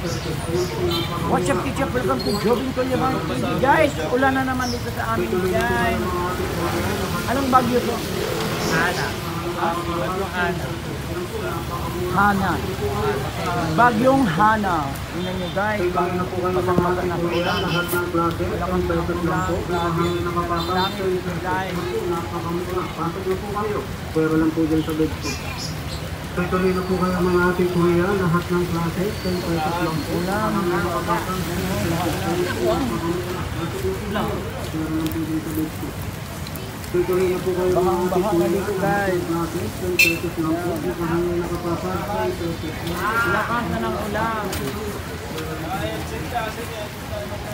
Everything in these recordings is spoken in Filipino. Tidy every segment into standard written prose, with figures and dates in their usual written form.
What's up, teacher? Welcome to Jobin Kuyaman TV. Guys, ulan na naman dito sa amin, guys. Anong bagyo to? Hana. Bagyong Hana. Hana. Bagyong Hana. Tingnan nyo, guys. Pasang-pasang na ulan. Malakas na ulan. Langit, guys. Pasok na po kayo. Pwera lang po dyan sa bedpool. Tuloy na po kayo mga ating kuya, lahat ng klase, 10 pesos lang po. Ulan. Tuloy na po kayo mga ating kuya, dito, guys. 10 pesos lang po. Nakahangin nakapasag, 10 pesos. Lakas na ng ulan.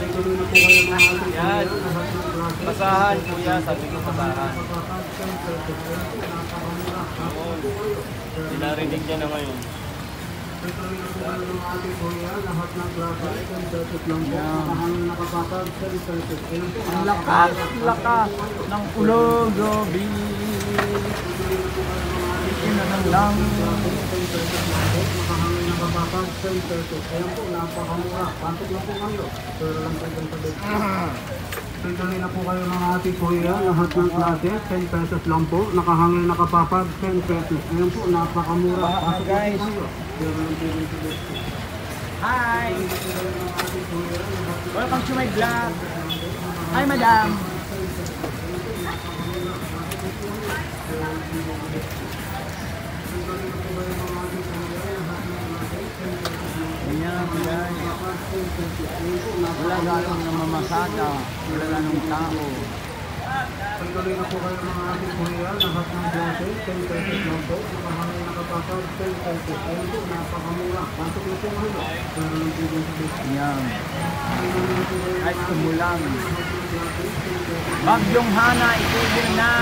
Tuloy na po kayo mga ating kuya, Yan. lahat ng klase. Basahan kuya, sabi ko basahan. Sinarinig niya na ngayon. Tuloy na po kayo mga ating kuya, lahat ng klase, 10 pesos lang po. Nakahangin nakapasag, 10 pesos. Ang lakas ng ulan, gabi. Ikin na ng langit. Nakahangin nakapasag, 10 pesos. Ayan po, napakamura. Pasok na po kayo. Pero lang po dyan sa bedpool. Tuloy na po kayo mga ating kuya, lahat ng klase, 10 pesos lang po. Nakahangin nakapapag, 10 pesos. Ayan po, napakamura. Pasok na Guys. po kayo. Pero lang po dyan sa bedpool. Hi! Welcome to my vlog. Hi, madam. Ayan, guys. Wala ganong namamasada. Wala ganong tao. Tuloy na po kayo mga ating kuya, lahat ng klase, 10 pesos lang po. Nakahangin nakapapag, 10 pesos. Ayan po, napakamura. Pasok na po kayo. Pero lang po dyan sa bedpool. Ayan. Kahit umulan. Bagyong Hana, itigil na.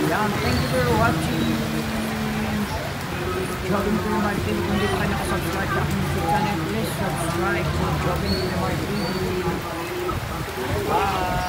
Ayan, thank you for watching. Jobin Kuyaman TV. Kung hindi pa kayo nakasubscribe sa aking YouTube channel, please subscribe to Jobin Kuyaman TV. Bye!